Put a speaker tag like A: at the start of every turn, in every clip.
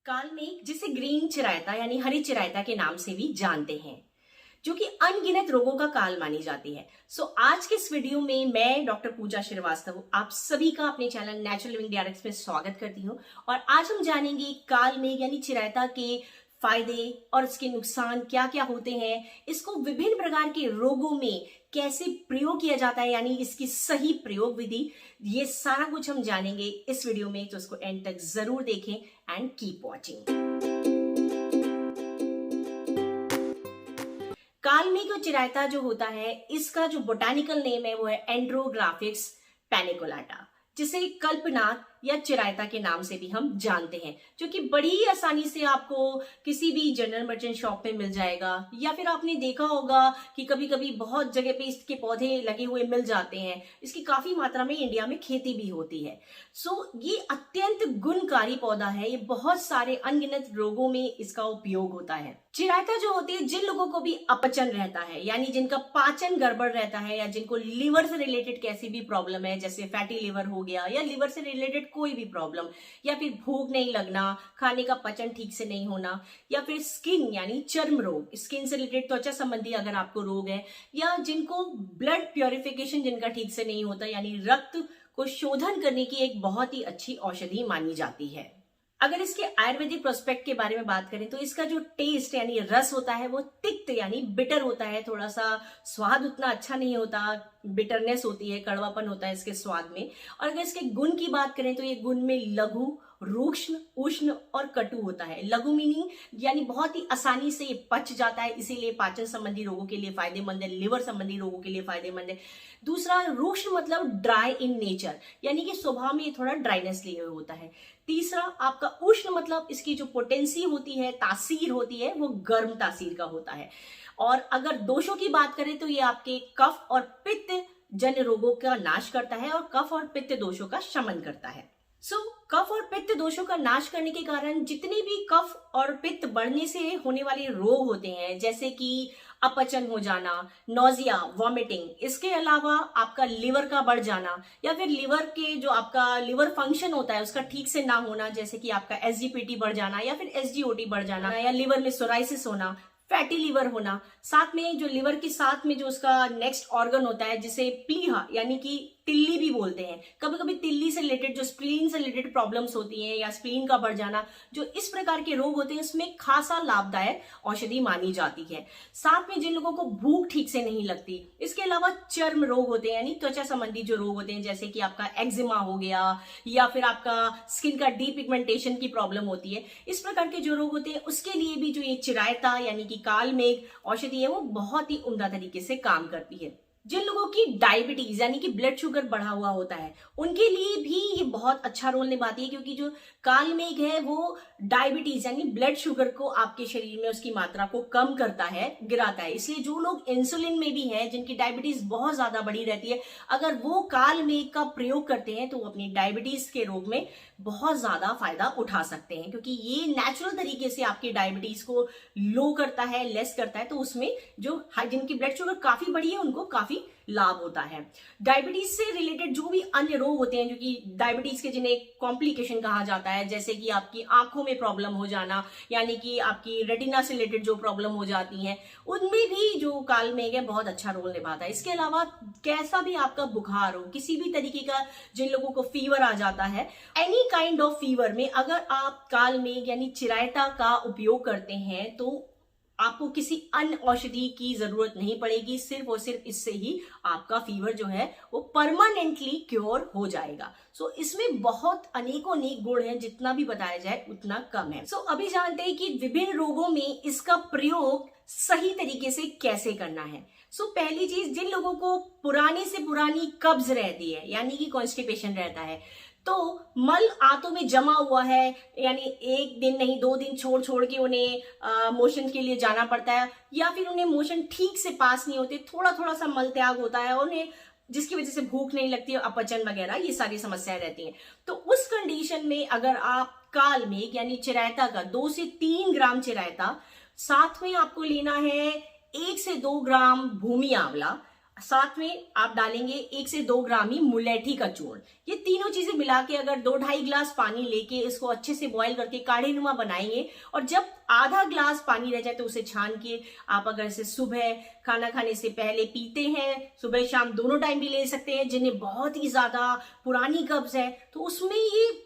A: काल मेघ, जिसे ग्रीन चिरायता यानी हरी चिरायता के नाम से भी जानते हैं, जो कि अनगिनत रोगों का काल मानी जाती है। आज के इस वीडियो में मैं डॉक्टर पूजा श्रीवास्तव आप सभी का अपने चैनल नेचुरल लिविंग डीआरएक्स में स्वागत करती हूँ। और आज हम जानेंगे काल मेघ यानी चिरायता के फायदे और इसके नुकसान क्या क्या होते हैं, इसको विभिन्न प्रकार के रोगों में कैसे प्रयोग किया जाता है, यानी इसकी सही प्रयोग विधि, ये सारा कुछ हम जानेंगे इस वीडियो में। तो इसको एंड तक जरूर देखें एंड कीप वॉचिंग। काल मेघ और चिरायता जो होता है, इसका जो बोटानिकल नेम है वो है एंड्रोग्राफिक्स पैनिकुलाटा, जिसे कल्पनाथ या चिरायता के नाम से भी हम जानते हैं, जो कि बड़ी आसानी से आपको किसी भी जनरल मर्चेंट शॉप में मिल जाएगा। या फिर आपने देखा होगा कि कभी कभी बहुत जगह पे इसके पौधे लगे हुए मिल जाते हैं। इसकी काफी मात्रा में इंडिया में खेती भी होती है। ये अत्यंत गुणकारी पौधा है। ये बहुत सारे अनगिनत रोगों में इसका उपयोग होता है। चिरायता जो होती है, जिन लोगों को भी अपचन रहता है, यानी जिनका पाचन गड़बड़ रहता है, या जिनको लिवर से रिलेटेड कैसी भी प्रॉब्लम है, जैसे फैटी लिवर हो गया, या लिवर से रिलेटेड कोई भी प्रॉब्लम, या फिर भूख नहीं लगना, खाने का पचन ठीक से नहीं होना, या फिर स्किन यानी चर्म रोग, स्किन से रिलेटेड त्वचा संबंधी अगर आपको रोग है, या जिनको ब्लड प्योरिफिकेशन जिनका ठीक से नहीं होता, यानी रक्त को शोधन करने की एक बहुत ही अच्छी औषधि मानी जाती है। अगर इसके आयुर्वेदिक प्रोस्पेक्ट के बारे में बात करें तो इसका जो टेस्ट यानी रस होता है वो तिक्त यानी बिटर होता है। थोड़ा सा स्वाद उतना अच्छा नहीं होता, बिटरनेस होती है, कड़वापन होता है इसके स्वाद में। और अगर इसके गुण की बात करें तो ये गुण में लघु, रूक्ष्म, उष्ण और कटु होता है। लघु मीनिंग यानी बहुत ही आसानी से ये पच जाता है, इसीलिए पाचन संबंधी रोगों के लिए फायदेमंद है, लिवर संबंधी रोगों के लिए फायदेमंद है। दूसरा, रूक्ष्म मतलब ड्राई इन नेचर, यानी कि स्वभाव में ये थोड़ा ड्राइनेस लिए हुए होता है। तीसरा, आपका उष्ण मतलब इसकी जो पोटेंसी होती है, तासीर होती है, वो गर्म तासीर का होता है। और अगर दोषों की बात करें तो ये आपके कफ और पित्त जन्य रोगों का नाश करता है और कफ और पित्त दोषों का शमन करता है। कफ और पित्त दोषों का नाश करने के कारण जितने भी कफ और पित्त बढ़ने से होने वाले रोग होते हैं, जैसे कि अपचन हो जाना, नोजिया, वॉमिटिंग, इसके अलावा आपका लिवर का बढ़ जाना, या फिर लिवर के जो आपका लिवर फंक्शन होता है उसका ठीक से ना होना, जैसे कि आपका एसजीपीटी बढ़ जाना, या फिर एसजीओटी बढ़ जाना, या लिवर में सोराइसिस होना, फैटी लिवर होना। साथ में जो लिवर के साथ में जो उसका नेक्स्ट ऑर्गन होता है, जिसे प्लीहा यानी कि तिल्ली भी बोलते हैं। कभी कभी तिल्ली से रिलेटेड, जो स्प्लीन से रिलेटेड प्रॉब्लम्स होती हैं, या स्प्लीन का बढ़ जाना, जो इस प्रकार के रोग होते हैं, उसमें खासा लाभदायक औषधि मानी जाती है। साथ में जिन लोगों को भूख ठीक से नहीं लगती, इसके अलावा चर्म रोग होते हैं, यानी त्वचा संबंधी जो रोग होते हैं, जैसे कि आपका एक्जिमा हो गया, या फिर आपका स्किन का डीपिगमेंटेशन की प्रॉब्लम होती है, इस प्रकार के जो रोग होते हैं, उसके लिए भी जो ये चिरायता यानी कि काल मेघ औषधि है वो बहुत ही उम्दा तरीके से काम करती है। जिन लोगों की डायबिटीज यानी कि ब्लड शुगर बढ़ा हुआ होता है, उनके लिए भी ये बहुत अच्छा रोल निभाती है, क्योंकि जो काल मेघ है वो डायबिटीज यानी ब्लड शुगर को आपके शरीर में उसकी मात्रा को कम करता है, गिराता है। इसलिए जो लोग इंसुलिन में भी हैं, जिनकी डायबिटीज बहुत ज्यादा बढ़ी रहती है, अगर वो काल मेघ का प्रयोग करते हैं तो वो अपनी डायबिटीज के रोग में बहुत ज्यादा फायदा उठा सकते हैं, क्योंकि ये नेचुरल तरीके से आपकी डायबिटीज को लो करता है, लेस करता है। तो उसमें जो जिनकी ब्लड शुगर काफी बढ़ी है उनको काफी लाभ होता है। डायबिटीज से रिलेटेड जो भी अन्य रोग होते हैं, जो कि डायबिटीज के जिन्हें कॉम्प्लिकेशन कहा जाता है, जैसे कि आपकी आंखों में प्रॉब्लम हो जाना, यानी कि आपकी रेटिना से रिलेटेड जो प्रॉब्लम हो जाती हैं, उनमें भी जो काल मेघ है बहुत अच्छा रोल निभाता है। इसके अलावा कैसा भी आपका बुखार हो, किसी भी तरीके का, जिन लोगों को फीवर आ जाता है, एनी काइंड ऑफ फीवर में अगर आप काल मेघ यानी चिरायता का उपयोग करते हैं तो आपको किसी अन्य औषधि की जरूरत नहीं पड़ेगी। सिर्फ और सिर्फ इससे ही आपका फीवर जो है वो परमानेंटली क्योर हो जाएगा। इसमें बहुत अनेकों अनेक गुण हैं, जितना भी बताया जाए उतना कम है। अभी जानते हैं कि विभिन्न रोगों में इसका प्रयोग सही तरीके से कैसे करना है। पहली चीज, जिन लोगों को पुरानी से पुरानी कब्ज रहती है, यानी कि कॉन्स्टिपेशन रहता है, तो मल आंतों में जमा हुआ है, यानी एक दिन नहीं 2 दिन छोड़ छोड़ के उन्हें मोशन के लिए जाना पड़ता है, या फिर उन्हें मोशन ठीक से पास नहीं होते, थोड़ा थोड़ा सा मल त्याग होता है, उन्हें जिसकी वजह से भूख नहीं लगती, अपचन वगैरह ये सारी समस्याएं रहती हैं। तो उस कंडीशन में अगर आप काल मेघ यानी चिरायता का 2 से 3 ग्राम चिरायता, साथ में आपको लेना है 1 से 2 ग्राम भूमि आंवला, साथ में आप डालेंगे 1 से 2 ग्राम ही मुलेठी का चूर्ण। ये तीनों चीजें मिला के अगर 2-2.5 गिलास पानी लेके इसको अच्छे से बॉईल करके काढ़े नुमा बनाएंगे, और जब आधा ग्लास पानी रह जाए तो उसे छान के आप अगर इसे सुबह खाना खाने से पहले पीते हैं, सुबह शाम दोनों टाइम भी ले सकते हैं। जिन्हें बहुत ही ज्यादा पुरानी कब्ज है तो उसमें ये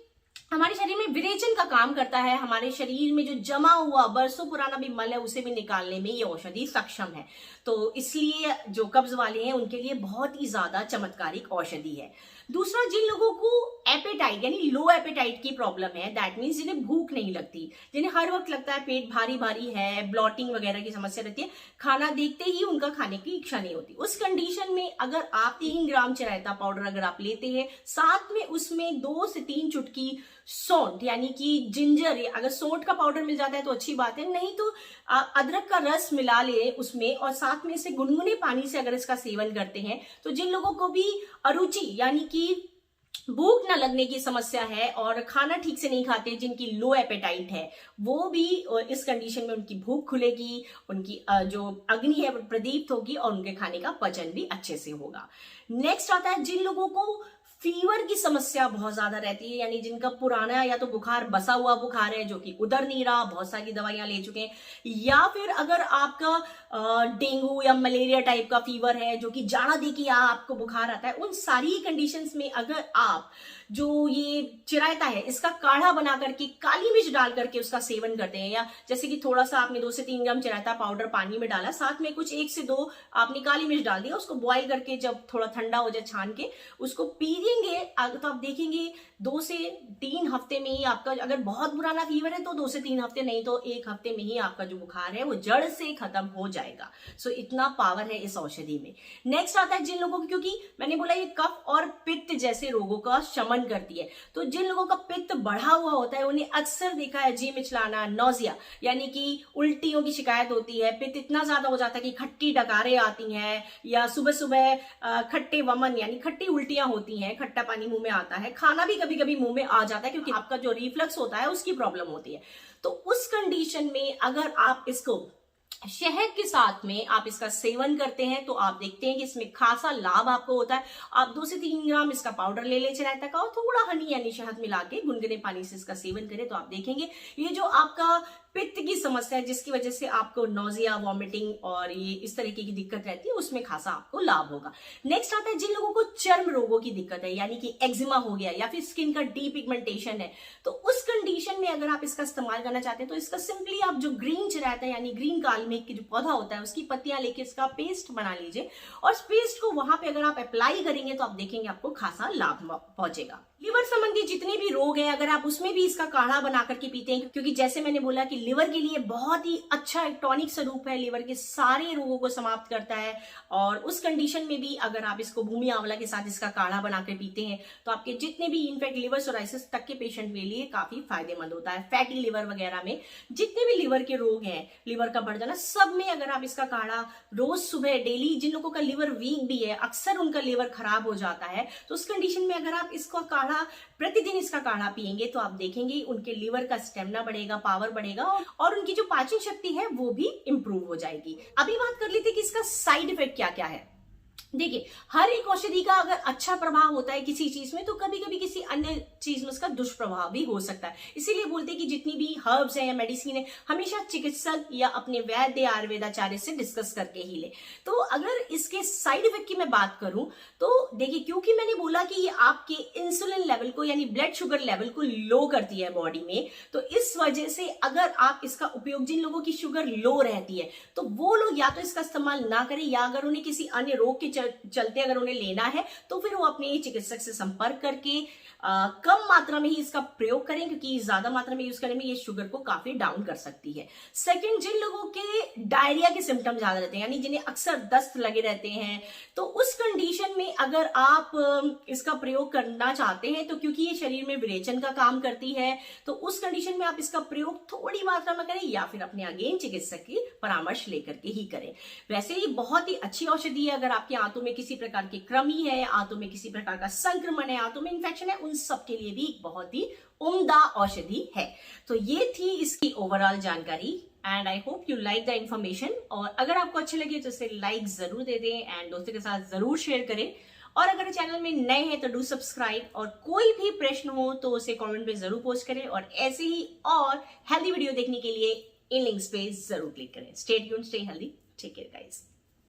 A: हमारे शरीर में विरेचन का काम करता है। हमारे शरीर में जो जमा हुआ बरसों पुराना भी मल है उसे भी निकालने में ये औषधि सक्षम है। तो इसलिए जो कब्ज वाले हैं उनके लिए बहुत ही ज्यादा चमत्कारिक औषधि है। दूसरा, जिन लोगों को एपेटाइट यानी लो एपेटाइट की प्रॉब्लम है, दैट मीन्स जिन्हें भूख नहीं लगती, जिन्हें हर वक्त लगता है पेट भारी भारी है, ब्लॉटिंग वगैरह की समस्या रहती है, खाना देखते ही उनका खाने की इच्छा नहीं होती, उस कंडीशन में अगर आप 3 ग्राम चिरायता पाउडर अगर आप लेते हैं, साथ में उसमें 2 से 3 चुटकी सौंठ यानी कि जिंजर, अगर सौंठ का पाउडर मिल जाता है तो अच्छी बात है, नहीं तो अदरक का रस मिला ले उसमें, और साथ में इसे गुनगुने पानी से अगर इसका सेवन करते हैं तो जिन लोगों को भी अरुचि यानी कि भूख न लगने की समस्या है और खाना ठीक से नहीं खाते, जिनकी लो एपेटाइट है, वो भी इस कंडीशन में उनकी भूख खुलेगी, उनकी जो अग्नि है वो प्रदीप्त होगी और उनके खाने का पचन भी अच्छे से होगा। नेक्स्ट आता है जिन लोगों को फीवर की समस्या बहुत ज्यादा रहती है, यानी जिनका पुराना या तो बुखार बसा हुआ बुखार है जो कि उतर नहीं रहा, बहुत सारी दवाइयां ले चुके हैं, या फिर अगर आपका डेंगू या मलेरिया टाइप का फीवर है जो कि जाड़ा दे के आपको बुखार आता है, उन सारी कंडीशंस में अगर आप जो ये चिरायता है इसका काढ़ा बना करके काली मिर्च डाल करके उसका सेवन करते हैं, या जैसे कि थोड़ा सा आपने 2 से 3 ग्राम चिरायता पाउडर पानी में डाला, साथ में कुछ 1 से 2 आपने काली मिर्च डाल दिया, उसको बॉईल करके जब थोड़ा ठंडा हो जाए छान के उसको पीएंगे, तो आप देखेंगे 2 से 3 हफ्ते में ही आपका, अगर बहुत पुराना फीवर है तो 2 से 3 हफ्ते, नहीं तो 1 हफ्ते में ही आपका जो बुखार है वो जड़ से खत्म हो जाएगा। सो इतना पावर है इस औषधि में। नेक्स्ट आता है जिन लोगों को, क्योंकि मैंने बोला ये कफ और पित्त जैसे रोगों का शमन करती है, तो जिन लोगों का पित्त बढ़ा हुआ होता है उन्हें अक्सर देखा है जी मिचलाना, नौजिया यानी कि उल्टियों की शिकायत होती है, पित्त इतना ज्यादा हो जाता है कि खट्टी डकारें आती हैं, या सुबह सुबह खट्टे वमन यानी खट्टी उल्टियां होती हैं, खट्टा पानी मुंह में आता है, खाना भी कभी कभी मुंह में आ जाता है क्योंकि आपका जो रिफ्लक्स होता है उसकी प्रॉब्लम होती है। तो उस कंडीशन में अगर आप इसको शहद के साथ में आप इसका सेवन करते हैं तो आप देखते हैं कि इसमें खासा लाभ आपको होता है। आप 2 से 3 ग्राम इसका पाउडर ले लें चिरायता का, और थोड़ा हनी यानी शहद मिला के गुनगुने पानी से इसका सेवन करें तो आप देखेंगे ये जो आपका पित्त की समस्या है जिसकी वजह से आपको नोजिया, वॉमिटिंग और ये इस तरीके की दिक्कत रहती है, उसमें खासा आपको लाभ होगा। नेक्स्ट आता है जिन लोगों को चर्म रोगों की दिक्कत है, यानी कि एक्जिमा हो गया या फिर स्किन का डीपिगमेंटेशन है, तो उस कंडीशन में अगर आप इसका इस्तेमाल करना चाहते हैं तो इसका सिंपली आप जो ग्रीन चिरायता है यानी ग्रीन कालमेघ की जो पौधा होता है उसकी पत्तियां लेके इसका पेस्ट बना लीजिए, और इस पेस्ट को वहां पे अगर आप अप्लाई करेंगे तो आप देखेंगे आपको खासा लाभ पहुंचेगा। लिवर संबंधी जितने भी रोग हैं अगर आप उसमें भी इसका काढ़ा बना करके पीते हैं, क्योंकि जैसे मैंने बोला कि लिवर के लिए बहुत ही अच्छा एक टॉनिक स्वरूप है, लिवर के सारे रोगों को समाप्त करता है, और उस कंडीशन में भी अगर आप इसको भूमि आंवला के साथ इसका काढ़ा बनाकर पीते हैं तो आपके जितने भी इनफैक्ट लिवर सोराइसिस तक के पेशेंट के लिए काफी फायदेमंद होता है। फैटी लिवर वगैरह में जितने भी लिवर के रोग हैं, लिवर का बढ़ जाना, सब में अगर आप इसका काढ़ा रोज सुबह डेली, जिन लोगों का लिवर वीक भी है, अक्सर उनका लिवर खराब हो जाता है, तो उस कंडीशन में अगर आप इसको प्रतिदिन इसका काढ़ा पिएंगे तो आप देखेंगे उनके लिवर का स्टेमिना बढ़ेगा, पावर बढ़ेगा, और उनकी जो पाचन शक्ति है वो भी इंप्रूव हो जाएगी। अभी बात कर लेते हैं कि इसका साइड इफेक्ट क्या क्या है। देखिए, हर एक औषधि का अगर अच्छा प्रभाव होता है किसी चीज में तो कभी कभी किसी अन्य चीज में उसका दुष्प्रभाव भी हो सकता है। इसीलिए बोलते हैं कि जितनी भी हर्ब्स है या मेडिसिन है हमेशा चिकित्सक या अपने वैद्य आयुर्वेदाचार्य से डिस्कस करके ही ले। तो अगर इसके साइड इफेक्ट की मैं बात करूं तो देखिए, क्योंकि मैंने बोला कि ये आपके इंसुलिन लेवल को यानी ब्लड शुगर लेवल को लो करती है बॉडी में, तो इस वजह से अगर आप इसका उपयोग, जिन लोगों की शुगर लो रहती है तो वो लोग या तो इसका इस्तेमाल ना करें, या अगर उन्हें किसी अन्य रोग के चलते अगर उन्हें लेना है तो फिर वो अपने चिकित्सक से संपर्क करके कम मात्रा में ही इसका प्रयोग करें, क्योंकि ज्यादा मात्रा में यूज करने में ये शुगर को काफी डाउन कर सकती है। सेकंड, जिन लोगों के डायरिया के सिम्टम ज्यादा रहते हैं, यानी जिन्हें अक्सर दस्त लगे रहते हैं, तो उस कंडीशन में अगर आप इसका प्रयोग करना चाहते हैं तो क्योंकि ये शरीर में विरेचन का काम करती है, तो उस कंडीशन में आप इसका प्रयोग थोड़ी मात्रा में करें या फिर अपने अगेन चिकित्सक की परामर्श लेकर के ही करें। वैसे ये बहुत ही अच्छी औषधि है, अगर आपकी आंतों में किसी प्रकार की कृमि है, आंतों में किसी प्रकार का संक्रमण है, आंतों में इंफेक्शन है, उन सब के लिए भी एक बहुत ही उम्दा औषधि है। तो ये थी इसकी ओवरऑल जानकारी and I hope you like the information. और अगर आपको अच्छे लगे तो इसे लाइक जरूर दे दें एंड दोस्तों के साथ जरूर शेयर करें। और अगर चैनल में नए हैं तो डू सब्सक्राइब, और कोई भी प्रश्न हो तो उसे कमेंट में जरूर पोस्ट करें, और ऐसे ही और हेल्दी वीडियो देखने के लिए इन लिंक्स पे जरूर क्लिक करें। Stay tuned, stay healthy, take care guys.